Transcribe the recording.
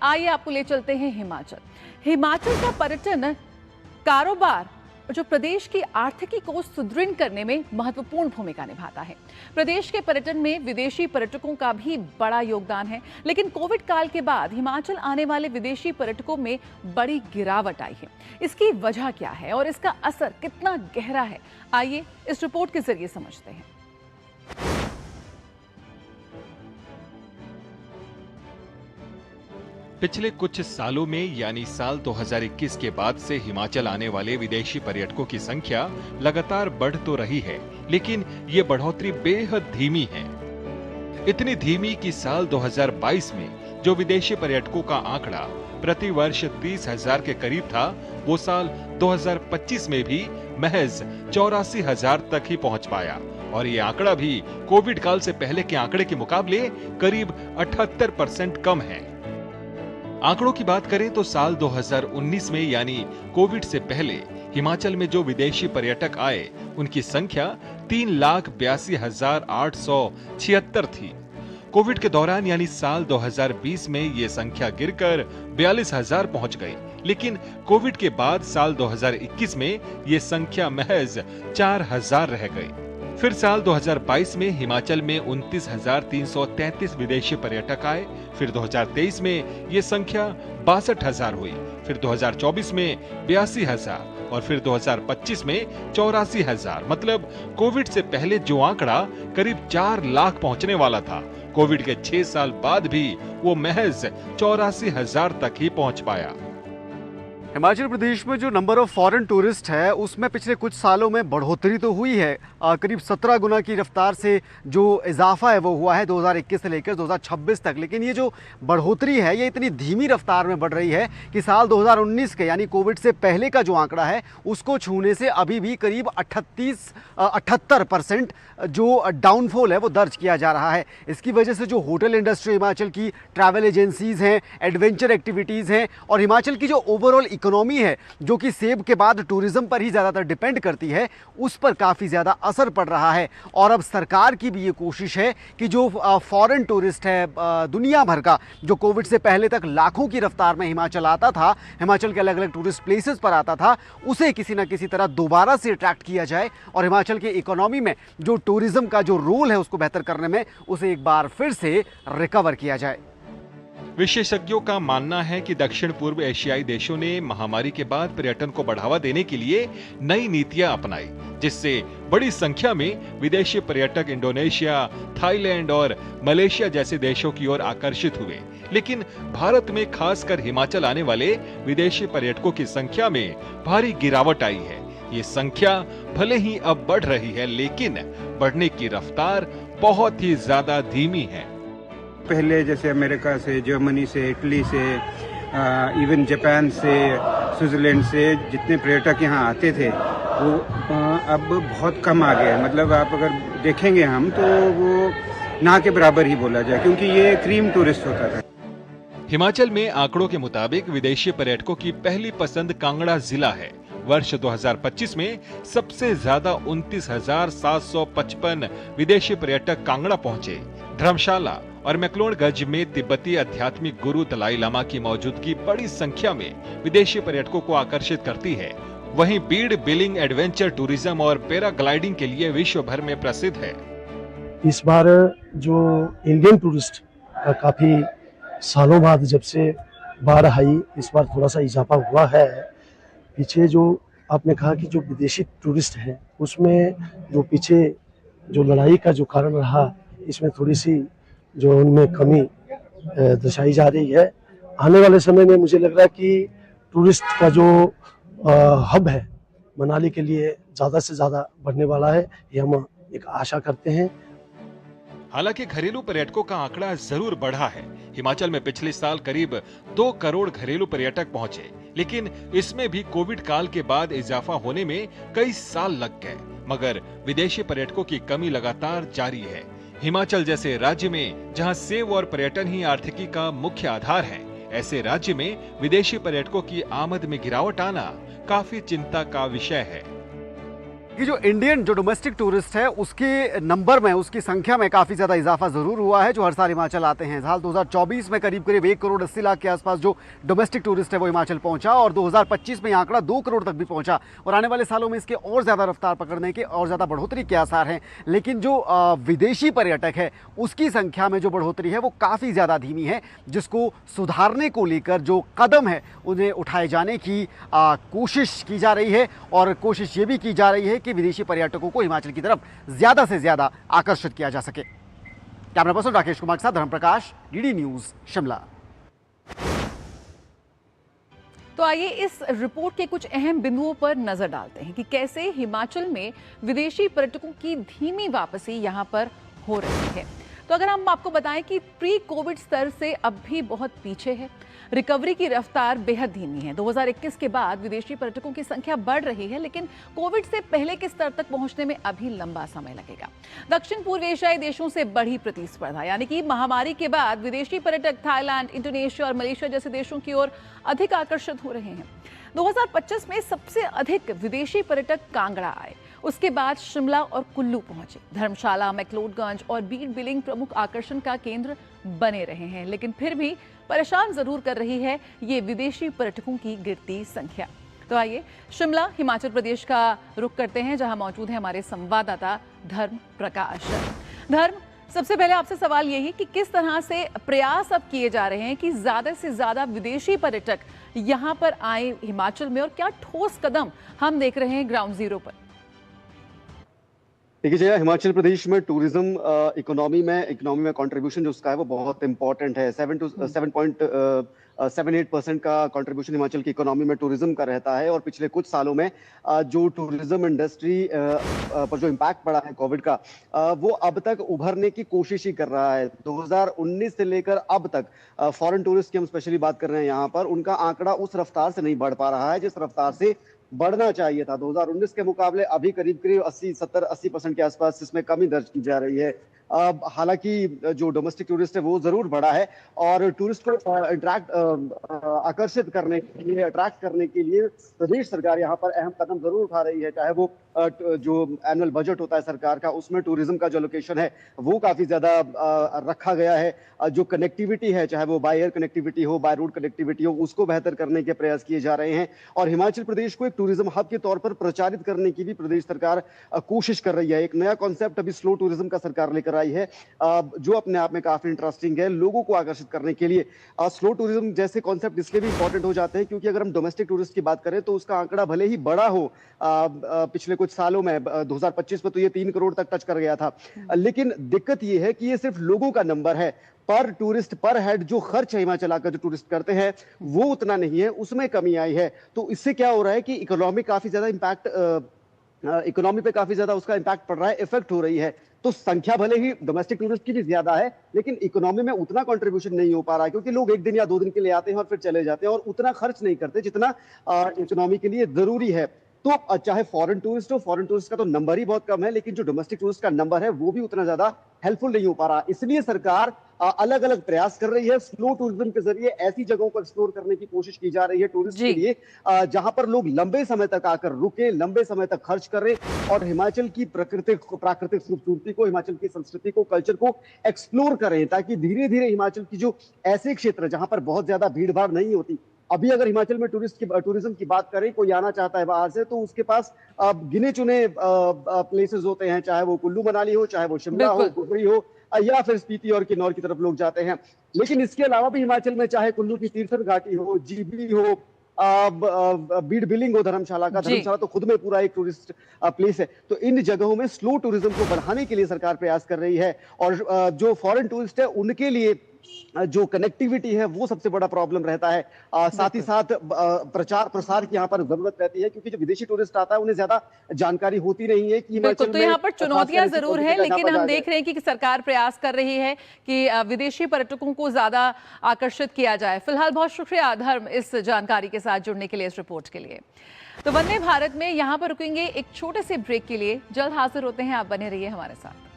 आइए आपको ले चलते हैं हिमाचल। हिमाचल का पर्यटन कारोबार जो प्रदेश की आर्थिकी को सुदृढ़ करने में महत्वपूर्ण भूमिका निभाता है। प्रदेश के पर्यटन में विदेशी पर्यटकों का भी बड़ा योगदान है, लेकिन कोविड काल के बाद हिमाचल आने वाले विदेशी पर्यटकों में बड़ी गिरावट आई है। इसकी वजह क्या है और इसका असर कितना गहरा है, आइए इस रिपोर्ट के जरिए समझते हैं। पिछले कुछ सालों में यानी साल 2021 के बाद से हिमाचल आने वाले विदेशी पर्यटकों की संख्या लगातार बढ़ तो रही है, लेकिन ये बढ़ोतरी बेहद धीमी है। इतनी धीमी कि साल 2022 में जो विदेशी पर्यटकों का आंकड़ा प्रति वर्ष 30,000 के करीब था, वो साल 2025 में भी महज 84,000 तक ही पहुंच पाया। और ये आंकड़ा भी कोविड काल से पहले के आंकड़े के मुकाबले करीब 78% कम है। आंकड़ों की बात करें तो साल 2019 में यानी कोविड से पहले हिमाचल में जो विदेशी पर्यटक आए, उनकी संख्या 3,82,876 थी। कोविड के दौरान यानी साल 2020 में ये संख्या गिरकर 42,000 पहुंच गई, लेकिन कोविड के बाद साल 2021 में ये संख्या महज 4,000 रह गई। फिर साल 2022 में हिमाचल में 29,333 विदेशी पर्यटक आए। फिर 2023 में ये संख्या 62,000 हुई। फिर 2024 में 82,000 और फिर 2025 में 84,000। मतलब कोविड से पहले जो आंकड़ा करीब 4 लाख पहुंचने वाला था, कोविड के 6 साल बाद भी वो महज 84,000 तक ही पहुंच पाया। हिमाचल प्रदेश में जो नंबर ऑफ फॉरेन टूरिस्ट है उसमें पिछले कुछ सालों में बढ़ोतरी तो हुई है। करीब 17 गुना की रफ्तार से जो इजाफा है वो हुआ है 2021 से लेकर 2026 तक। लेकिन ये जो बढ़ोतरी है ये इतनी धीमी रफ्तार में बढ़ रही है कि साल 2019 के यानी कोविड से पहले का जो आंकड़ा है उसको छूने से अभी भी करीब 78% जो डाउनफॉल है वो दर्ज किया जा रहा है। इसकी वजह से जो होटल इंडस्ट्री हिमाचल की, ट्रैवल एजेंसीज हैं, एडवेंचर एक्टिविटीज़ हैं और हिमाचल की जो ओवरऑल इकोनॉमी है जो कि सेब के बाद टूरिज्म पर ही ज़्यादातर डिपेंड करती है, उस पर काफ़ी ज़्यादा असर पड़ रहा है। और अब सरकार की भी ये कोशिश है कि जो फॉरेन टूरिस्ट है दुनिया भर का, जो कोविड से पहले तक लाखों की रफ्तार में हिमाचल आता था, हिमाचल के अलग अलग टूरिस्ट प्लेसेस पर आता था, उसे किसी न किसी तरह दोबारा से अट्रैक्ट किया जाए और हिमाचल की इकोनॉमी में जो टूरिज्म का जो रोल है उसको बेहतर करने में उसे एक बार फिर से रिकवर किया जाए। विशेषज्ञों का मानना है कि दक्षिण पूर्व एशियाई देशों ने महामारी के बाद पर्यटन को बढ़ावा देने के लिए नई नीतियां अपनाई, जिससे बड़ी संख्या में विदेशी पर्यटक इंडोनेशिया, थाईलैंड और मलेशिया जैसे देशों की ओर आकर्षित हुए। लेकिन भारत में खासकर हिमाचल आने वाले विदेशी पर्यटकों की संख्या में भारी गिरावट आई है। ये संख्या भले ही अब बढ़ रही है, लेकिन बढ़ने की रफ्तार बहुत ही ज्यादा धीमी है। पहले जैसे अमेरिका से, जर्मनी से, इटली से, इवन जापान से, स्विट्जरलैंड से जितने पर्यटक यहाँ आते थे वो अब बहुत कम आ गए। मतलब आप अगर देखेंगे हम तो वो ना के बराबर ही बोला जाए, क्योंकि ये क्रीम टूरिस्ट होता था। हिमाचल में आंकड़ों के मुताबिक विदेशी पर्यटकों की पहली पसंद कांगड़ा जिला है। वर्ष 2025 में सबसे ज्यादा 29,755 विदेशी पर्यटक कांगड़ा पहुंचे। धर्मशाला और मैक्लोडगंज में तिब्बती आध्यात्मिक गुरु दलाई लामा की मौजूदगी बड़ी संख्या में विदेशी पर्यटकों को आकर्षित करती है। वहीं बीड़ बिलिंग एडवेंचर टूरिज्म और पैराग्लाइडिंग के लिए विश्व भर में प्रसिद्ध है। इस बार जो इंडियन टूरिस्ट का काफी सालों बाद जब से बाढ़ आई, इस बार थोड़ा सा इजाफा हुआ है। पीछे जो आपने कहा कि जो विदेशी टूरिस्ट हैं उसमें जो पीछे जो लड़ाई का जो कारण रहा, इसमें थोड़ी सी जो उनमें कमी दर्शाई जा रही है। आने वाले समय में मुझे लग रहा है कि टूरिस्ट का जो हब है मनाली के लिए ज़्यादा से ज़्यादा बढ़ने वाला है, ये हम एक आशा करते हैं। हालांकि घरेलू पर्यटकों का आंकड़ा जरूर बढ़ा है। हिमाचल में पिछले साल करीब 2 करोड़ घरेलू पर्यटक पहुंचे, लेकिन इसमें भी कोविड काल के बाद इजाफा होने में कई साल लग गए। मगर विदेशी पर्यटकों की कमी लगातार जारी है। हिमाचल जैसे राज्य में जहां सेब और पर्यटन ही आर्थिकी का मुख्य आधार है, ऐसे राज्य में विदेशी पर्यटकों की आमद में गिरावट आना काफी चिंता का विषय है। कि जो इंडियन जो डोमेस्टिक टूरिस्ट है उसके नंबर में, उसकी संख्या में काफ़ी ज़्यादा इजाफा ज़रूर हुआ है, जो हर साल हिमाचल आते हैं। साल 2024 में करीब 1 करोड़ 80 लाख के आसपास जो डोमेस्टिक टूरिस्ट है वो हिमाचल पहुंचा, और 2025 में ये आंकड़ा 2 करोड़ तक भी पहुंचा, और आने वाले सालों में इसके और ज़्यादा रफ्तार पकड़ने के और ज़्यादा बढ़ोतरी के आसार हैं। लेकिन जो विदेशी पर्यटक है उसकी संख्या में जो बढ़ोतरी है वो काफ़ी ज़्यादा धीमी है, जिसको सुधारने को लेकर जो कदम है उन्हें उठाए जाने की कोशिश की जा रही है, और कोशिश ये भी की जा रही है कि विदेशी पर्यटकों को हिमाचल की तरफ ज्यादा से ज्यादा आकर्षित किया जा सके। कैमरा पर्सन राकेश कुमार के साथ धर्म प्रकाश, डीडी न्यूज, शिमला। तो आइए इस रिपोर्ट के कुछ अहम बिंदुओं पर नजर डालते हैं कि कैसे हिमाचल में विदेशी पर्यटकों की धीमी वापसी यहां पर हो रही है। तो अगर हम आपको बताएं कि प्री कोविड स्तर से अब भी बहुत पीछे है, रिकवरी की रफ्तार बेहद धीमी है। 2021 के बाद विदेशी पर्यटकों की संख्या बढ़ रही है, लेकिन कोविड से पहले के स्तर तक पहुंचने में अभी लंबा समय लगेगा। दक्षिण पूर्व एशियाई देशों से बढ़ी प्रतिस्पर्धा, यानी कि महामारी के बाद विदेशी पर्यटक थाईलैंड, इंडोनेशिया और मलेशिया जैसे देशों की ओर अधिक आकर्षित हो रहे हैं। 2025 में सबसे अधिक विदेशी पर्यटक कांगड़ा आए, उसके बाद शिमला और कुल्लू पहुंचे। धर्मशाला, मैक्लोडगंज और बीड़ बिलिंग प्रमुख आकर्षण का केंद्र बने रहे हैं, लेकिन फिर भी परेशान जरूर कर रही है ये विदेशी पर्यटकों की गिरती संख्या। तो आइए शिमला, हिमाचल प्रदेश का रुख करते हैं, जहां मौजूद है हमारे संवाददाता धर्म प्रकाश। धर्म, सबसे पहले आपसे सवाल यही कि किस तरह से प्रयास अब किए जा रहे हैं कि ज्यादा से ज्यादा विदेशी पर्यटक यहां पर आए हिमाचल में, और क्या ठोस कदम हम देख रहे हैं ग्राउंड जीरो पर? देखिए जया, हिमाचल प्रदेश में टूरिज्म इकोनॉमी में कंट्रीब्यूशन जो उसका है वो बहुत इंपॉर्टेंट है। 7.78% का कंट्रीब्यूशन हिमाचल की इकोनॉमी में टूरिज्म का रहता है, और पिछले कुछ सालों में जो टूरिज्म इंडस्ट्री पर जो इम्पैक्ट पड़ा है कोविड का, वो अब तक उभरने की कोशिश ही कर रहा है। 2019 से लेकर अब तक फॉरेन टूरिस्ट की हम स्पेशली बात कर रहे हैं यहाँ पर, उनका आंकड़ा उस रफ्तार से नहीं बढ़ पा रहा है जिस रफ्तार से बढ़ना चाहिए था। 2019 के मुकाबले अभी करीब 70-80% के आसपास इसमें कमी दर्ज की जा रही है। हालांकि जो डोमेस्टिक टूरिस्ट है वो जरूर बढ़ा है, और टूरिस्ट को आकर्षित करने के लिए, अट्रैक्ट करने के लिए प्रदेश सरकार यहाँ पर अहम कदम जरूर उठा रही है। चाहे वो जो एनुअल बजट होता है सरकार का, उसमें टूरिज्म का जो लोकेशन है वो काफी ज्यादा रखा गया है। जो कनेक्टिविटी है, चाहे वो बाय एयर कनेक्टिविटी हो, बाय रोड कनेक्टिविटी हो, उसको बेहतर करने के प्रयास किए जा रहे हैं, और हिमाचल प्रदेश को एक टूरिज्म हब के तौर पर प्रचारित करने की भी प्रदेश सरकार कोशिश कर रही है। एक नया कॉन्सेप्ट अभी स्लो टूरिज्म का सरकार लेकर आई है, जो अपने आप में काफी इंटरेस्टिंग है लोगों को आकर्षित करने के लिए। स्लो टूरिज्म जैसे कॉन्सेप्ट इसलिए भी इंपॉर्टेंट हो जाते हैं क्योंकि अगर हम डोमेस्टिक टूरिस्ट की बात करें तो उसका आंकड़ा भले ही बड़ा हो, पिछले कुछ सालों में 2025 में तो ये 3 करोड़ तक टच कर गया था, लेकिन दिक्कत ये है कि ये सिर्फ लोगों का नंबर है। पर टूरिस्ट, पर हेड जो खर्च है हिमाचल आकर जो टूरिस्ट करते हैं वो उतना नहीं है, उसमें कमी आई है। तो इससे क्या हो रहा है कि इकोनॉमी पे काफी ज्यादा उसका इम्पैक्ट पड़ रहा है, इफेक्ट हो रही है। तो संख्या भले ही डोमेस्टिक टूरिस्ट की भी ज्यादा है, लेकिन इकोनॉमी में उतना कंट्रीब्यूशन नहीं हो पा रहा है, क्योंकि लोग 1 दिन या 2 दिन के लिए आते हैं और फिर चले जाते हैं, और उतना खर्च नहीं करते जितना इकोनॉमी के लिए जरूरी है। तो चाहे फॉरेन टूरिस्ट हो, फॉरेन टूरिस्ट का तो नंबर ही बहुत कम है, लेकिन जो डोमेस्टिक टूरिस्ट का नंबर है वो भी उतना ज्यादा हेल्पफुल नहीं हो पा रहा। इसलिए सरकार अलग अलग प्रयास कर रही है। स्लो टूरिज्म के जरिए ऐसी जगहों को एक्सप्लोर करने की कोशिश की जा रही है टूरिस्ट के लिए, जहां पर लोग लंबे समय तक आकर रुके, लंबे समय तक खर्च करें, और हिमाचल की प्राकृतिक खूबसूरती को, हिमाचल की संस्कृति को, कल्चर को एक्सप्लोर करें, ताकि धीरे धीरे हिमाचल की जो ऐसे क्षेत्र जहां पर बहुत ज्यादा भीड़ भाड़ नहीं होती, अभी अगर हिमाचल में टूरिज्म की बात करें, कोई आना चाहता है बाहर से, तो उसके पास गिने चुने प्लेसेस होते हैं, चाहे वो कुल्लू मनाली हो, चाहे वो शिमला हो, कुफरी हो, या फिर स्पीति और किन्नौर की तरफ लोग जाते हैं। लेकिन इसके अलावा भी हिमाचल में चाहे कुल्लू की तीर्थन घाटी हो, जीबी हो, बीड़ बिलिंग हो धर्मशाला का, धर्मशाला तो खुद में पूरा एक टूरिस्ट प्लेस है। तो इन जगहों में स्लो टूरिज्म को बढ़ाने के लिए सरकार प्रयास कर रही है, और जो फॉरेन टूरिस्ट है उनके लिए जो कनेक्टिविटी है वो सबसे बड़ा प्रॉब्लम रहता है। साथ ही साथ प्रचार प्रसार की यहाँ पर जरूरत रहती है, क्योंकि जो विदेशी टूरिस्ट आता है उन्हें ज्यादा जानकारी होती नहीं है कि बिल्कुल। तो यहाँ पर चुनौतियां जरूर है, लेकिन हम देख रहे हैं कि सरकार प्रयास कर रही है कि विदेशी पर्यटकों को ज्यादा आकर्षित किया जाए। फिलहाल बहुत शुक्रिया धर्म इस जानकारी के साथ जुड़ने के लिए, इस रिपोर्ट के लिए। तो वंदे भारत में यहाँ पर रुकेंगे एक छोटे से ब्रेक के लिए, जल्द हाजिर होते हैं, आप बने रहिए हमारे साथ।